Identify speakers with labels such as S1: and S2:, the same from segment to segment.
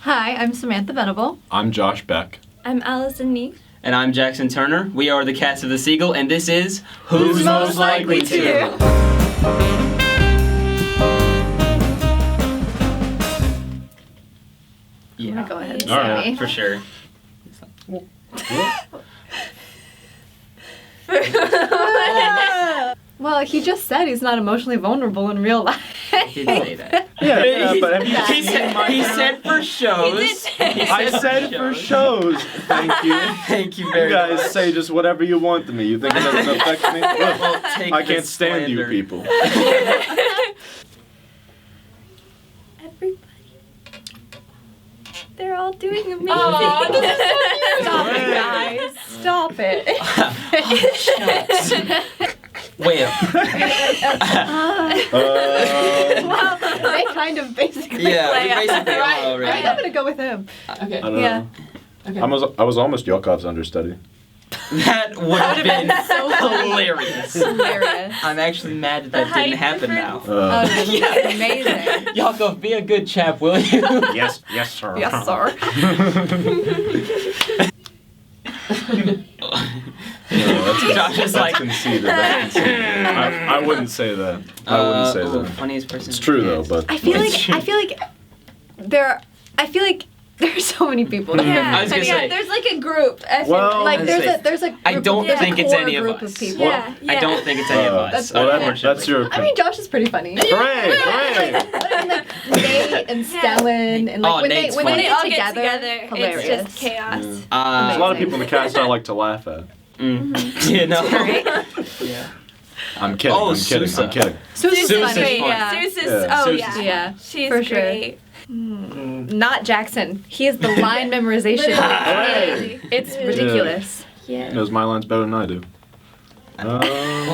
S1: Hi, I'm Samantha Venable.
S2: I'm Josh Beck.
S3: I'm Allison Neef.
S4: And I'm Jackson Turner. We are the cast of the Seagull, and this is Who's Most Likely To?
S1: I'm gonna go ahead and
S2: All
S1: say
S2: right.
S1: me.
S4: For sure.
S1: Well, he just said he's not emotionally vulnerable in real life.
S4: He did say that.
S2: Yeah, but have you
S4: He
S2: seen my
S4: said for shows.
S3: He did say
S2: I said for shows. Thank you.
S4: Thank you
S2: You
S4: very much.
S2: guys say just whatever you want to me. You think it doesn't affect me? Look,
S4: Well, take
S2: I can't
S4: this
S2: stand you
S4: slander.
S2: people.
S3: Everybody. They're all doing amazing.
S1: Aw, this is Stop it,
S2: Hey.
S1: guys. Stop it.
S4: Wait.
S1: Well, they kind of basically
S4: Yeah,
S1: play
S4: we
S1: out.
S4: basically are
S1: Right,
S4: already.
S1: right, I'm gonna go with him.
S5: Okay.
S2: I don't
S1: Yeah.
S2: know. I was almost Yokov's understudy.
S4: That would have been
S1: so funny.
S4: hilarious.
S1: Hilarious.
S4: I'm actually mad that
S3: The
S4: that didn't
S3: height
S4: happen now.
S1: Oh, this is amazing.
S4: Yakov, be a good chap, will you?
S2: Yes, sir.
S1: Yes, sir.
S4: Josh is like,
S2: conceited. That's conceited. I wouldn't say that. I wouldn't say that.
S4: Funniest person.
S2: It's true though, but
S1: I feel like there's so many people here.
S3: Yeah,
S4: I was gonna say-
S3: there's like a group. I feel
S2: Well-
S1: Like
S4: I'd
S1: there's
S4: say-
S1: a there's a group
S4: I don't
S1: there's a
S4: think it's
S1: core
S4: any of
S1: group
S4: us.
S1: of people.
S3: yeah, yeah.
S4: I don't think it's any of us.
S1: That's
S2: that's your
S1: I
S2: opinion.
S1: mean, Josh is pretty funny.
S2: Hooray!
S1: But I mean, like Nate and Stellan and like
S4: Oh,
S1: when
S4: Nate's
S1: they
S3: When
S4: funny.
S3: they
S1: get
S3: all
S1: together,
S3: get together,
S1: hilarious.
S3: it's just chaos.
S2: There's a lot of
S1: Amazing.
S2: people in the cast I like to laugh at.
S4: You know? Yeah.
S2: I'm kidding.
S4: Oh,
S2: I'm kidding.
S4: Sousa.
S2: I'm kidding.
S1: Susan's
S4: Sousa's
S1: funny.
S4: funny.
S3: Yeah.
S1: Yeah.
S3: Zeus is,
S2: Yeah.
S3: oh
S4: Zeus
S3: yeah.
S4: is
S1: Yeah,
S3: She's
S1: for sure.
S3: great.
S1: Not Jackson. He is the line memorization.
S2: Hooray!
S1: It's ridiculous.
S3: Yeah.
S2: He knows my lines better than I do.
S4: Well,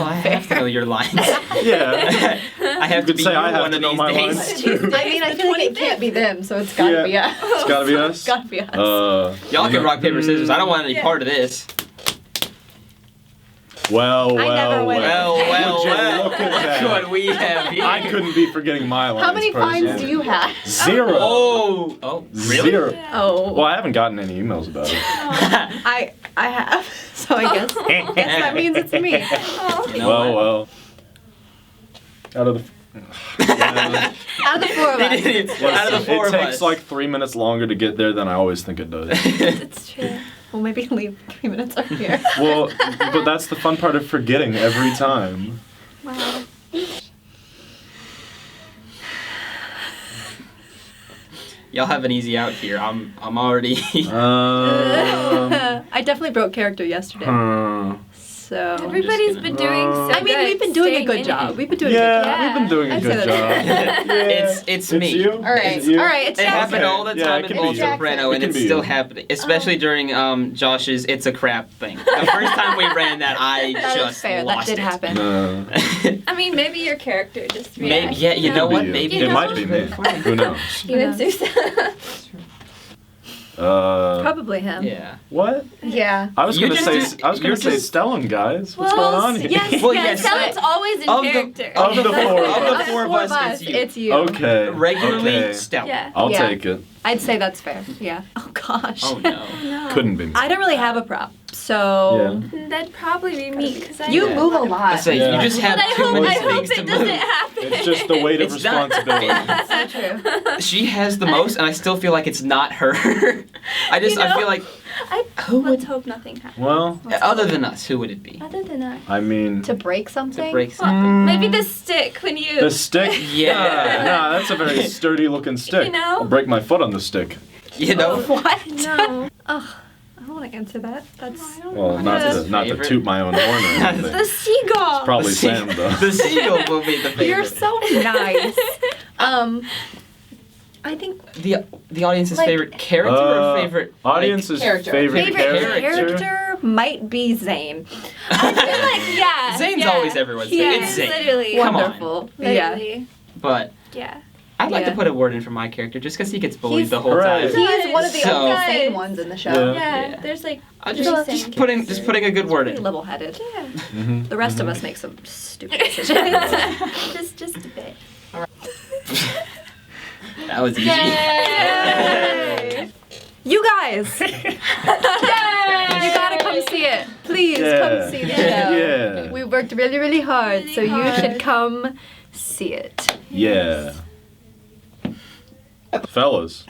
S4: I have to know your lines.
S2: Yeah.
S4: I have
S2: You
S4: to
S2: could
S4: be
S2: say
S4: you
S2: I have
S4: one
S2: to
S4: of
S2: know
S4: these
S2: my
S4: days.
S2: lines too.
S1: I mean, I feel like it can't be them, so it's gotta be us.
S2: It's gotta be us.
S1: Gotta be us.
S4: Y'all can rock, paper, scissors. I don't want any part of this.
S2: Well.
S1: I never win.
S4: Well,
S2: Would you look at
S4: what
S2: that?
S4: could we have here?
S2: I couldn't be forgetting my lines.
S1: How many fines
S2: personally.
S1: do you have?
S2: Zero.
S4: Oh, really?
S2: Zero.
S1: Oh,
S2: Well, I haven't gotten any emails about it.
S1: I have. So I guess that means it's me.
S4: You know what?
S2: Well. Out of the. Yeah.
S1: Out of the four of us.
S4: Out of the four
S2: It
S4: of
S2: takes
S4: us.
S2: like 3 minutes longer to get there than I always think it does.
S3: It's true.
S1: Well, maybe leave 3 minutes earlier.
S2: Well, but that's the fun part of forgetting every time.
S3: Wow.
S4: Y'all have an easy out here. I'm already.
S1: I definitely broke character yesterday. So.
S3: Everybody's been doing so
S1: I mean,
S3: good
S1: we've been doing a
S3: staying
S1: good
S3: in
S1: job.
S3: it.
S1: We've been doing a good
S2: Yeah,
S1: job.
S2: we've been doing a
S1: I'd
S2: good
S1: say
S2: job.
S1: that.
S2: Yeah.
S4: It's me.
S2: you.
S1: All right,
S2: It's you.
S1: all right. It's
S4: It happened
S1: Jackson.
S4: all the
S2: Yeah,
S4: time
S2: it
S4: in
S2: can be
S4: Old
S2: you.
S4: Soprano,
S2: It
S4: and
S2: can
S4: it's
S2: be
S4: still
S2: you.
S4: happening. Especially during Josh's "It's a Crap" thing. The first time we ran that, I
S1: That is
S4: just
S1: fair.
S4: lost
S1: That did
S4: it.
S1: happen.
S2: No.
S3: I mean, maybe your character just
S4: Maybe,
S3: reacts.
S4: yeah, you know
S2: Could be
S4: what?
S2: you.
S4: Maybe
S2: it might be me. Who knows?
S3: You and Zeus.
S1: Probably him.
S4: Yeah.
S2: What?
S1: Yeah.
S2: I was
S4: You
S2: gonna
S4: just
S2: say.
S4: did-
S2: I was gonna
S4: you're
S2: say
S4: just-
S2: Stellan, guys. What's going on here?
S3: Yes,
S4: Well,
S3: yes.
S4: yes,
S3: Stellan's always in
S4: of the-
S3: character.
S2: Of the four of
S4: Of
S2: us.
S4: the four of us, it's you.
S2: Okay.
S4: Regularly,
S2: Okay.
S4: Stella.
S3: Yeah.
S2: I'll
S1: Yeah.
S2: take it.
S1: I'd say that's fair. Yeah. Oh gosh.
S4: Oh no.
S3: No.
S2: Couldn't be me.
S1: I don't really have a prop, so
S3: That'd probably be me because I
S1: you
S4: Yeah.
S1: move a
S4: I
S1: lot.
S4: say
S2: Yeah.
S4: you just have
S3: But I
S4: too
S3: hope,
S4: many
S3: I hope
S4: things to
S3: it doesn't
S4: move.
S3: happen.
S2: It's just the weight of
S4: It's done.
S2: responsibility.
S1: So true.
S4: She has the most, and I still feel like it's not her. I
S3: You know?
S4: feel like
S3: Let's hope nothing happens.
S2: Well,
S4: other than us, who would it be?
S3: Other than that.
S2: I mean,
S1: To break something.
S4: To break
S3: Well,
S4: something.
S3: maybe the stick when you.
S2: the stick.
S4: Yeah.
S2: Nah, that's a very sturdy-looking stick.
S3: You know?
S2: I'll break my foot on the stick.
S4: You know.
S1: What?
S3: No.
S1: Ugh. I don't want to answer that. That's.
S2: Well, not to
S4: Favorite?
S2: toot my own horn or anything.
S3: The seagull.
S2: Probably
S4: The
S2: Sam though.
S4: The seagull will be the favorite.
S1: You're so nice. I think
S4: The audience's
S1: Like-
S4: favorite character or favorite
S2: Audience's
S1: character.
S2: favorite
S1: favorite
S2: character.
S1: character might be Zane.
S3: I feel like, yeah.
S4: Zane's
S3: yeah.
S4: always everyone's
S3: Yeah,
S4: favorite. It's Zane.
S3: literally.
S4: Come on.
S1: Wonderful. Yeah.
S3: Literally.
S4: But
S3: Yeah.
S4: I'd like to
S1: Yeah.
S4: put a word in for my character just because he gets bullied
S1: He's-
S4: the whole
S2: Right.
S4: time.
S1: He is one of the
S4: So-
S1: only sane ones in the show.
S2: Yeah.
S3: Yeah.
S4: Yeah.
S3: There's like.
S4: I'm
S3: really
S4: just
S3: sane
S4: putting
S3: characters.
S4: a good word
S1: Pretty
S4: in.
S1: level-headed.
S3: Yeah.
S2: Mhm.
S1: The rest of us make some stupid decisions.
S3: just a bit.
S4: That was easy.
S3: Yay!
S1: You guys! You gotta come see it. Please come see the show.
S2: Yeah.
S1: We worked really, really hard, so you should come see it.
S2: Yeah. Fellas,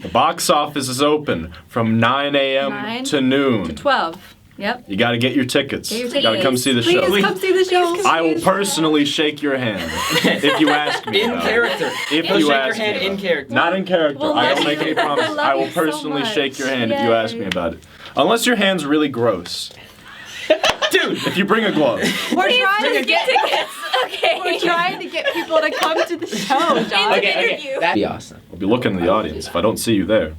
S2: the box office is open from 9 a.m.
S1: 9
S2: to noon.
S1: 12. Yep.
S2: You gotta get your tickets.
S1: Get your
S2: You gotta come see the show.
S1: Please come see the show.
S2: I will personally shake your hand if you ask me.
S4: In
S2: about it.
S4: character.
S2: If
S4: He'll
S2: you
S4: shake
S2: ask
S4: your hand
S2: me
S4: in
S2: about it.
S4: character.
S2: Not in character.
S1: We'll
S2: I
S1: love
S2: don't make
S1: you.
S2: any promises.
S1: We'll love
S2: I will
S1: you so
S2: personally
S1: much.
S2: shake your hand if you
S1: Yay.
S2: ask me about it. Unless your hand's really gross.
S4: Dude.
S2: If you bring a glove.
S1: We're trying to
S3: Get
S1: get
S3: tickets. Okay.
S1: we're trying to get people to come to the show, John.
S3: Interview.
S5: That'd be awesome.
S2: I'll be looking in the audience if I don't see you there.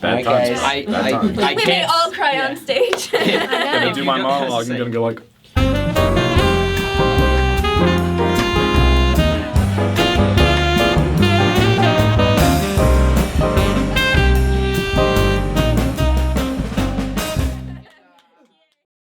S2: Bad
S5: Alright,
S2: times.
S5: guys.
S2: Bad times.
S4: I
S3: We may
S4: can't.
S3: all cry on stage.
S2: I'm gonna
S1: know.
S2: do my
S4: You don't have to
S2: monologue.
S4: say.
S2: I'm gonna go like.